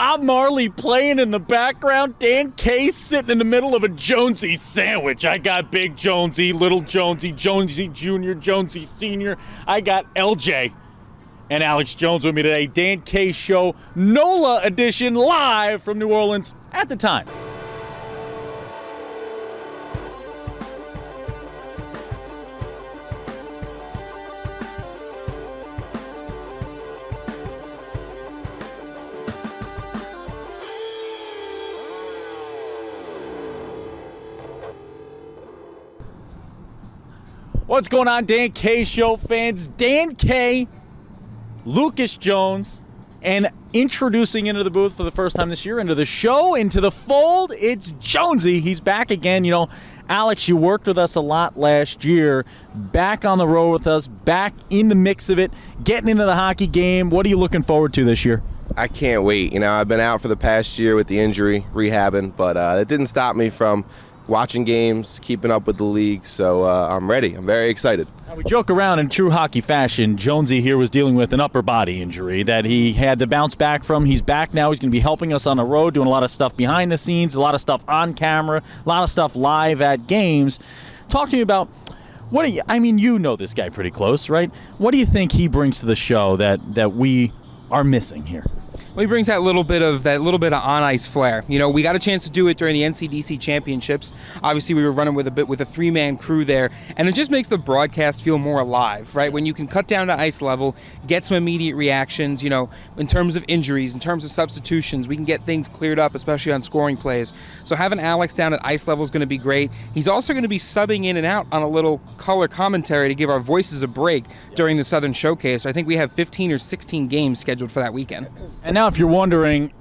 Bob Marley playing in the background. Dan Case sitting in the middle of a Jonesy sandwich. I got Big Jonesy, Little Jonesy, Jonesy Jr., Jonesy Sr. I got LJ and Alex Jones with me today. Dan Case Show, NOLA edition, live from New Orleans at the time. What's going on, Dan K Show fans? Dan K, Lucas Jones, and introducing into the booth for the first time this year, into the show, into the fold, it's Jonesy. He's back again. You know, Alex, you worked with us a lot last year, back on the road with us, back in the mix of it, getting into the hockey game. What are you looking forward to this year? I can't wait. You know, I've been out for the past year with the injury, rehabbing, but it didn't stop me from watching games, keeping up with the league, so I'm ready. I'm very excited. Now, we joke around in true hockey fashion. Jonesy here was dealing with an upper body injury that he had to bounce back from. He's back now. He's going to be helping us on the road, doing a lot of stuff behind the scenes, a lot of stuff on camera, a lot of stuff live at games. Talk to me about, you know this guy pretty close, right? What do you think he brings to the show that we are missing here? Well, he brings that little bit of on-ice flair. You know, we got a chance to do it during the NCDC championships. Obviously, we were running with a three-man crew there, and it just makes the broadcast feel more alive, right? When you can cut down to ice level, get some immediate reactions, you know, in terms of injuries, in terms of substitutions, we can get things cleared up, especially on scoring plays. So having Alex down at ice level is going to be great. He's also going to be subbing in and out on a little color commentary to give our voices a break during the Southern Showcase. I think we have 15 or 16 games scheduled for that weekend. And now, if you're wondering,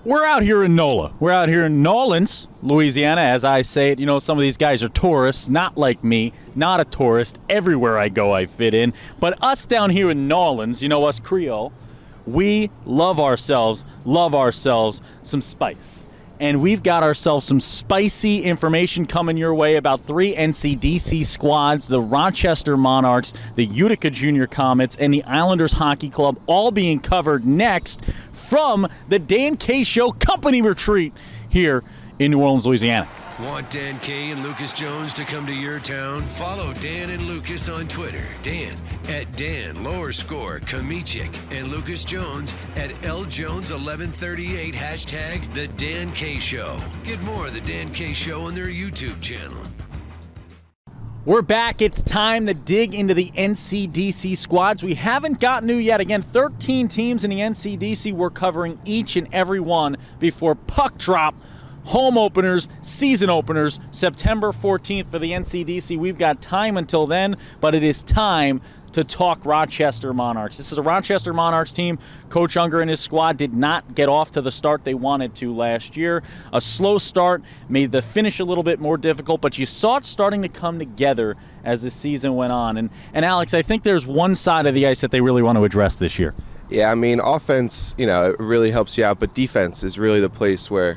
we're out here in NOLA. We're out here in Nolens, Louisiana, as I say it. You know, some of these guys are tourists, not like me, not a tourist. Everywhere I go, I fit in. But us down here in Nolens, you know, us Creole, we love ourselves some spice. And we've got ourselves some spicy information coming your way about 3 NCDC squads, the Rochester Monarchs, the Utica Jr. Comets, and the Islanders Hockey Club, all being covered next from the Dan K Show Company Retreat here in New Orleans, Louisiana. Want Dan K and Lucas Jones to come to your town? Follow Dan and Lucas on Twitter. Dan at Dan_Komichik and Lucas Jones at LJones1138 # The Dan K Show. Get more of the Dan K Show on their YouTube channel. We're back. It's time to dig into the NCDC squads. We haven't gotten to yet. Again, 13 teams in the NCDC. We're covering each and every one before puck drop. Home openers, season openers, September 14th for the NCDC. We've got time until then, but it is time to talk Rochester Monarchs. This is a Rochester Monarchs team. Coach Unger and his squad did not get off to the start they wanted to last year. A slow start made the finish a little bit more difficult, but you saw it starting to come together as the season went on. And Alex, I think there's one side of the ice that they really want to address this year. Yeah, I mean, offense, you know, it really helps you out, but defense is really the place where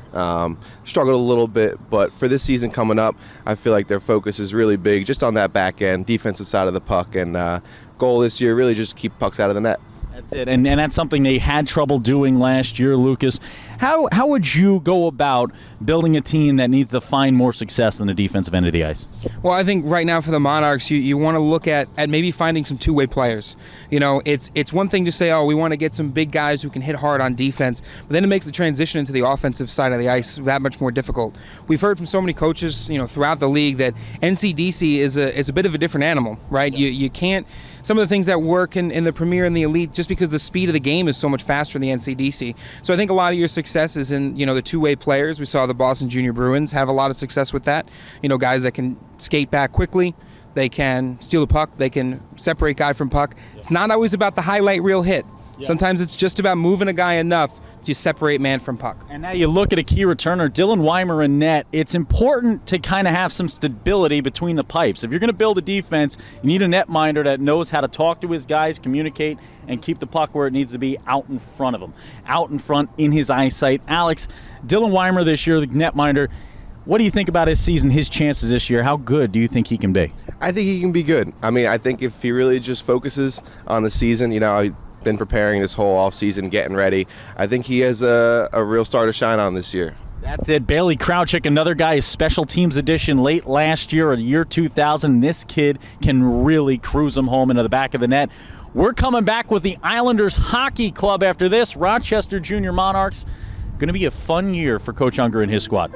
struggled a little bit. But for this season coming up, I feel like their focus is really big just on that back end, defensive side of the puck, and goal this year really just keep pucks out of the net. That's it, and that's something they had trouble doing last year, Lucas. How would you go about building a team that needs to find more success on the defensive end of the ice? Well, I think right now for the Monarchs, you want to look at maybe finding some two-way players. You know, it's one thing to say, oh, we want to get some big guys who can hit hard on defense, but then it makes the transition into the offensive side of the ice that much more difficult. We've heard from so many coaches, you know, throughout the league that NCDC is a bit of a different animal, right? Yeah. You can't. Some of the things that work in the Premier and the Elite, just because the speed of the game is so much faster in the NCDC. So I think a lot of your success is in, you know, the two-way players. We saw the Boston Junior Bruins have a lot of success with that. You know, guys that can skate back quickly, they can steal the puck, they can separate guy from puck. Yeah. It's not always about the highlight reel hit. Yeah. Sometimes it's just about moving a guy enough to separate man from puck. And now you look at a key returner, Dylan Weimer in net. It's important to kind of have some stability between the pipes. If you're going to build a defense, you need a netminder that knows how to talk to his guys, communicate, and keep the puck where it needs to be, out in front of him, out in front in his eyesight. Alex, Dylan Weimer this year, the netminder, what do you think about his season, his chances this year? How good do you think he can be? I think he can be good. I mean, I think if he really just focuses on the season, you know, been preparing this whole offseason, getting ready. I think he has a real star to shine on this year. That's it. Bailey Krawczyk, another guy, is special teams addition late last year, or year 2000. This kid can really cruise him home into the back of the net. We're coming back with the Islanders Hockey Club after this. Rochester Jr. Monarchs. Going to be a fun year for Coach Unger and his squad.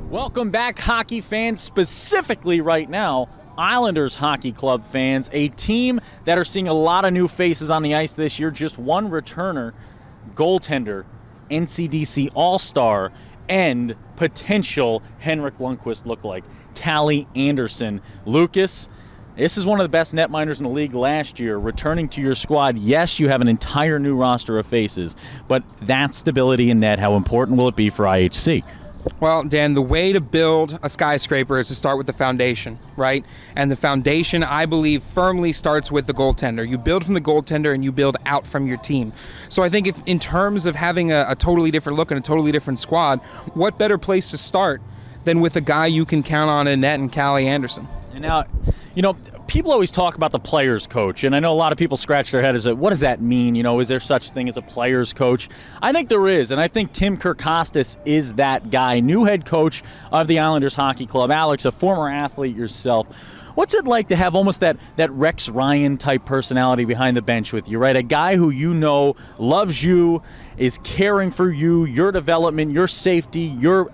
Welcome back, hockey fans, specifically right now, Islanders Hockey Club fans, a team that are seeing a lot of new faces on the ice this year. Just one returner, goaltender, NCDC All-Star, and potential Henrik Lundqvist lookalike, Callie Anderson. Lucas, this is one of the best netminders in the league last year. Returning to your squad, yes, you have an entire new roster of faces, but that stability in net, how important will it be for IHC? Well, Dan, the way to build a skyscraper is to start with the foundation, right? And the foundation, I believe, firmly starts with the goaltender. You build from the goaltender and you build out from your team. So I think if in terms of having a totally different look and a totally different squad, what better place to start than with a guy you can count on in net and Callie Anderson? And now, you know, people always talk about the players coach, and I know a lot of people scratch their head as what does that mean? You know, is there such a thing as a players coach? I think there is, and I think Tim Kirkostas is that guy, new head coach of the Islanders Hockey Club. Alex, a former athlete yourself, what's it like to have almost that Rex Ryan type personality behind the bench with you, right? A guy who you know loves you, is caring for you, your development, your safety, your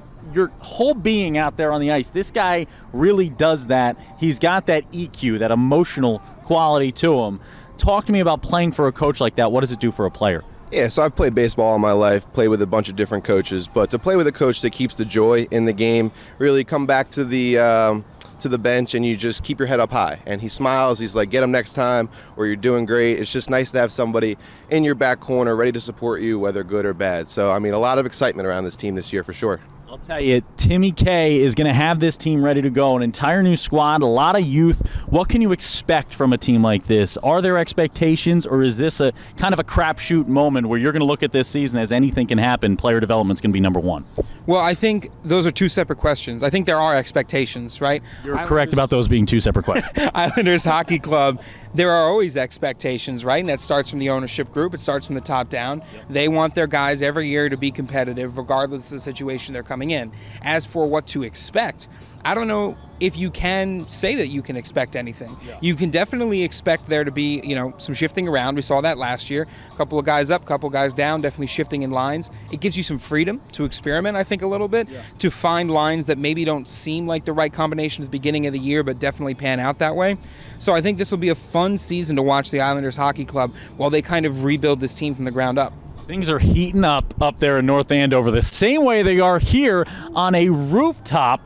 whole being out there on the ice. This guy really does that. He's got that EQ, that emotional quality to him. Talk to me about playing for a coach like that. What does it do for a player? Yeah, so I've played baseball all my life, played with a bunch of different coaches, but to play with a coach that keeps the joy in the game, really come back to the bench and you just keep your head up high. And he smiles, he's like, get him next time, or you're doing great. It's just nice to have somebody in your back corner ready to support you, whether good or bad. So, I mean, a lot of excitement around this team this year for sure. I'll tell you, Timmy K is going to have this team ready to go, an entire new squad, a lot of youth. What can you expect from a team like this? Are there expectations, or is this a kind of a crapshoot moment where you're going to look at this season as anything can happen, player development's going to be number one? Well, I think those are two separate questions. I think there are expectations, right? You're correct about those being two separate questions. Islanders Hockey Club, there are always expectations, right? And that starts from the ownership group. It starts from the top down. Yep. They want their guys every year to be competitive, regardless of the situation they're coming in. As for what to expect, I don't know if you can say that you can expect anything. Yeah. You can definitely expect there to be, you know, some shifting around. We saw that last year. A couple of guys up, a couple of guys down, definitely shifting in lines. It gives you some freedom to experiment, I think, a little bit, to find lines that maybe don't seem like the right combination at the beginning of the year, but definitely pan out that way. So I think this will be a fun season to watch the Islanders Hockey Club while they kind of rebuild this team from the ground up. Things are heating up there in North Andover the same way they are here on a rooftop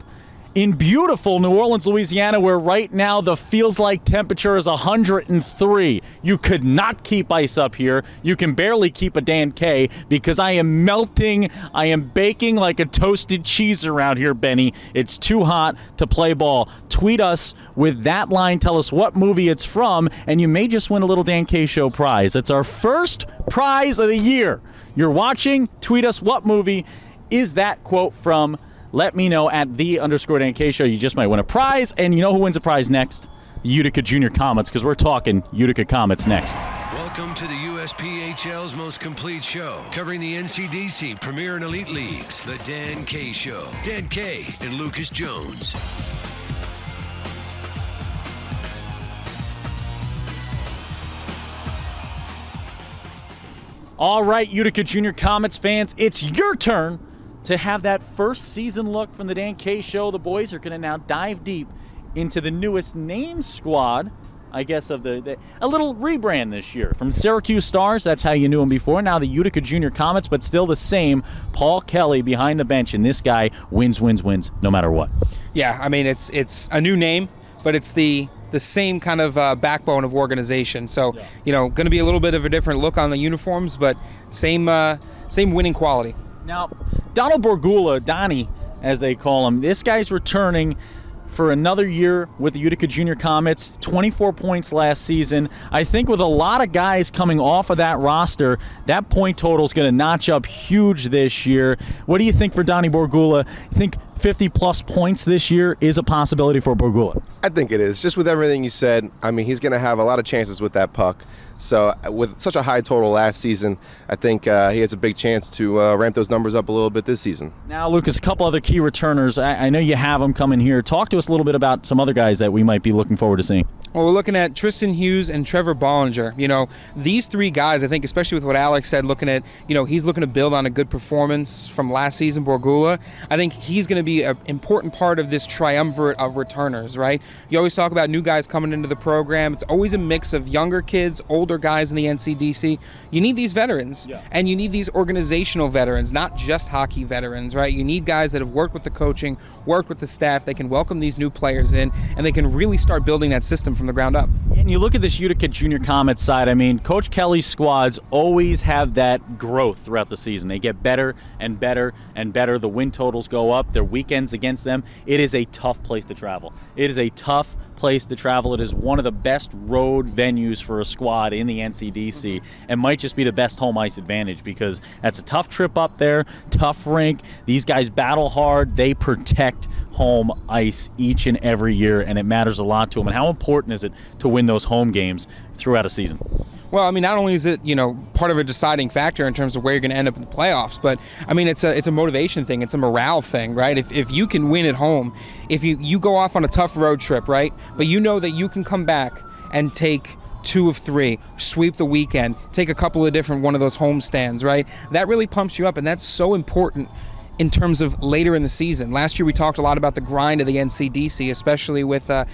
in beautiful New Orleans, Louisiana, where right now the feels like temperature is 103. You could not keep ice up here. You can barely keep a Dan K because I am melting. I am baking like a toasted cheese around here, Benny. It's too hot to play ball. Tweet us with that line. Tell us what movie it's from, and you may just win a little Dan K Show prize. It's our first prize of the year. You're watching, tweet us what movie is that quote from. Let me know at @the_Dan K Show. You just might win a prize. And you know who wins a prize next? The Utica Jr. Comets, because we're talking Utica Comets next. Welcome to the USPHL's most complete show, covering the NCDC Premier and Elite Leagues, the Dan K Show. Dan K and Lucas Jones. All right, Utica Jr. Comets fans, it's your turn to have that first season look from the Dan K Show. The boys are going to now dive deep into the newest name squad, I guess, of a little rebrand this year. From Syracuse Stars, that's how you knew him before. Now the Utica Jr. Comets, but still the same. Paul Kelly behind the bench, and this guy wins no matter what. Yeah, I mean, it's a new name, but it's the same kind of backbone of organization. So, going to be a little bit of a different look on the uniforms, but same winning quality. Now, Donald Borgula, Donnie, as they call him, this guy's returning for another year with the Utica Jr. Comets, 24 points last season. I think with a lot of guys coming off of that roster, that point total is going to notch up huge this year. What do you think for Donnie Borgula? You think 50-plus points this year is a possibility for Borgula? I think it is. Just with everything you said, I mean, he's going to have a lot of chances with that puck. So with such a high total last season, I think he has a big chance to ramp those numbers up a little bit this season. Now, Lucas, a couple other key returners. I know you have them coming here. Talk to us a little bit about some other guys that we might be looking forward to seeing. Well, we're looking at Tristan Hughes and Trevor Bollinger. These three guys, I think, especially with what Alex said, looking at, he's looking to build on a good performance from last season, Borgula. I think he's going to be an important part of this triumvirate of returners, right? You always talk about new guys coming into the program. It's always a mix of younger kids, older guys in the NCDC. You need these veterans, and you need these organizational veterans, not just hockey veterans, right? You need guys that have worked with the coaching, worked with the staff. They can welcome these new players in, and they can really start building that system from the ground up. And you look at this Utica Junior Comets side, I mean, Coach Kelly's squads always have that growth throughout the season. They get better and better and better. The win totals go up. Their weekends against them. It is a tough place to travel. It is a tough place to travel. It is one of the best road venues for a squad in the NCDC, and might just be the best home ice advantage, because that's a tough trip up there, tough rink. These guys battle hard. They protect home ice each and every year, and it matters a lot to them. And how important is it to win those home games throughout a season? Well, I mean, not only is it, part of a deciding factor in terms of where you're going to end up in the playoffs, but, I mean, it's a motivation thing. It's a morale thing, right? If you can win at home, if you go off on a tough road trip, right, but you know that you can come back and take 2 of 3, sweep the weekend, take a couple of different one of those home stands, right? That really pumps you up, and that's so important in terms of later in the season. Last year we talked a lot about the grind of the NCDC, especially with, a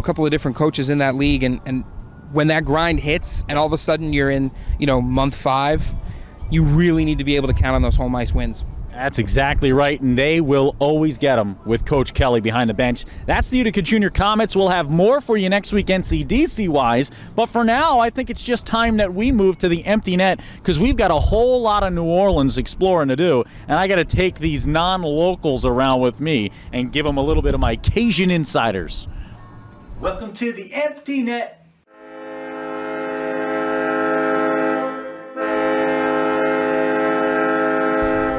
couple of different coaches in that league, and when that grind hits and all of a sudden you're in, month 5, you really need to be able to count on those home ice wins. That's exactly right, and they will always get them with Coach Kelly behind the bench. That's the Utica Junior Comets. We'll have more for you next week NCDC-wise, but for now, I think it's just time that we move to the empty net, because we've got a whole lot of New Orleans exploring to do, and I got to take these non-locals around with me and give them a little bit of my Cajun insiders. Welcome to the empty net.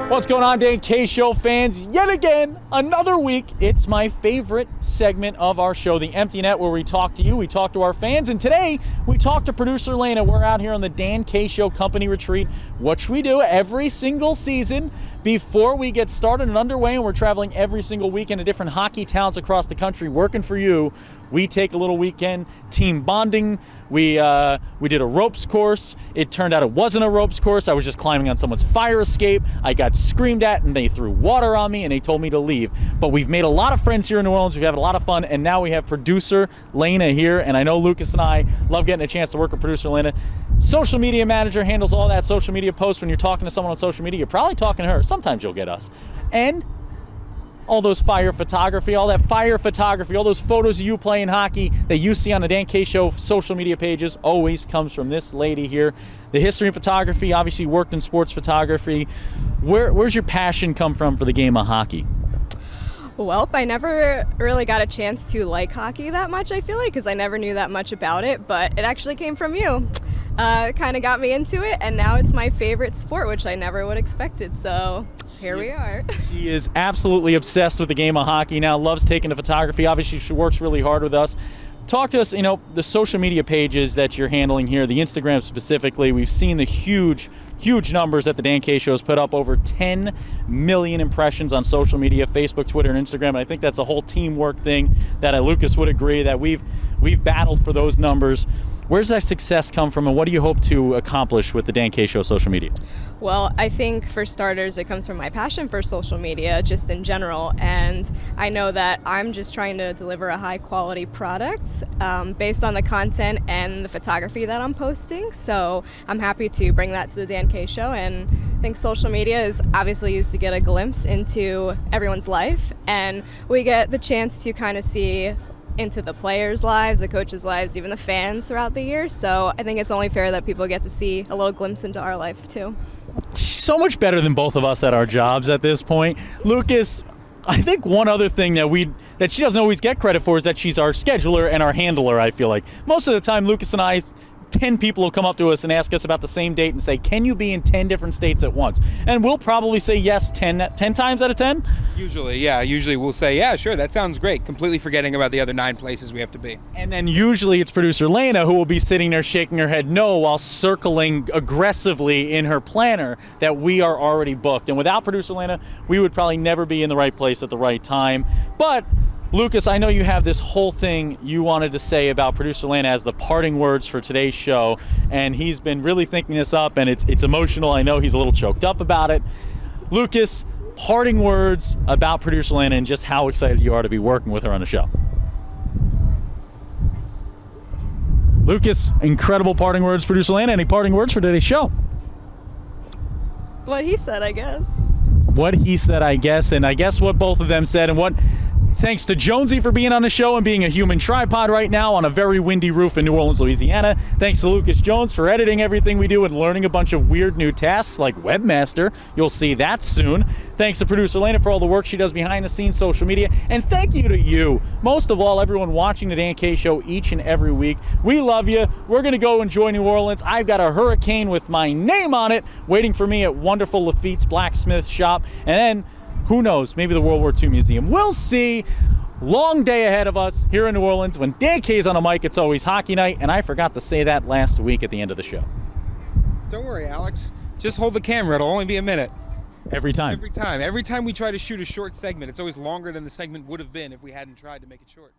What's going on, Dan K Show fans? Yet again, another week. It's my favorite segment of our show, The Empty Net, where we talk to you, we talk to our fans, and today we talk to producer Lena. We're out here on the Dan K Show Company Retreat, which we do every single season before we get started and underway, and we're traveling every single weekend to different hockey towns across the country working for you. We take a little weekend team bonding. We did a ropes course. It turned out it wasn't a ropes course. I was just climbing on someone's fire escape. I got screamed at, and they threw water on me, and they told me to leave. But we've made a lot of friends here in New Orleans. We've had a lot of fun, and now we have producer Lena here, and I know Lucas and I love getting a chance to work with producer Lena. Social media manager, handles all that social media posts. When you're talking to someone on social media, you're probably talking to her. Sometimes you'll get us. And all those fire photography, all that fire photography, all those photos of you playing hockey that you see on the Dan K Show social media pages always comes from this lady here. The history of photography, obviously worked in sports photography. Where's your passion come from for the game of hockey? Well, I never really got a chance to like hockey that much, I feel like, because I never knew that much about it, but it actually came from you. Kind of got me into it, and now it's my favorite sport, which I never would have expected, so here we are. She is absolutely obsessed with the game of hockey now, loves taking the photography. Obviously, she works really hard with us. Talk to us, the social media pages that you're handling here, the Instagram specifically. We've seen the huge numbers that the Dan K Show's put up, over 10 million impressions on social media, Facebook, Twitter, and Instagram. And I think that's a whole teamwork thing that Lucas would agree that we've battled for those numbers. Where's that success come from, and what do you hope to accomplish with the Dan K Show social media? Well, I think for starters, it comes from my passion for social media just in general, and I know that I'm just trying to deliver a high quality product based on the content and the photography that I'm posting. So I'm happy to bring that to the Dan K Show, and I think social media is obviously used to get a glimpse into everyone's life, and we get the chance to kind of see into the players' lives, the coaches' lives, even the fans throughout the year. So I think it's only fair that people get to see a little glimpse into our life too. So much better than both of us at our jobs at this point. Lucas, I think one other thing that she doesn't always get credit for is that she's our scheduler and our handler, I feel like. Most of the time, Lucas and I, 10 people will come up to us and ask us about the same date and say, can you be in 10 different states at once? And we'll probably say yes 10 times out of 10. Usually, yeah. Usually we'll say, yeah, sure, that sounds great, completely forgetting about the other 9 places we have to be. And then usually it's producer Lena who will be sitting there shaking her head no while circling aggressively in her planner that we are already booked. And without producer Lena, we would probably never be in the right place at the right time. But Lucas, I know you have this whole thing you wanted to say about producer Lana as the parting words for today's show, and he's been really thinking this up, and it's emotional. I know he's a little choked up about it. Lucas, parting words about producer Lana and just how excited you are to be working with her on the show. Lucas, incredible parting words, producer Lana. Any parting words for today's show? What he said, I guess. What he said, I guess, and I guess what both of them said, and what... Thanks to Jonesy for being on the show and being a human tripod right now on a very windy roof in New Orleans, Louisiana. Thanks to Lucas Jones for editing everything we do and learning a bunch of weird new tasks like webmaster. You'll see that soon. Thanks to producer Lena for all the work she does behind the scenes, social media. And thank you to you, most of all, everyone watching the Dan K Show each and every week. We love you. We're going to go enjoy New Orleans. I've got a hurricane with my name on it waiting for me at wonderful Lafitte's Blacksmith Shop. And then, who knows, maybe the World War II Museum. We'll see. Long day ahead of us here in New Orleans. When Dan K's on the mic, it's always hockey night, and I forgot to say that last week at the end of the show. Don't worry, Alex. Just hold the camera. It'll only be a minute. Every time. Every time. Every time we try to shoot a short segment, it's always longer than the segment would have been if we hadn't tried to make it short.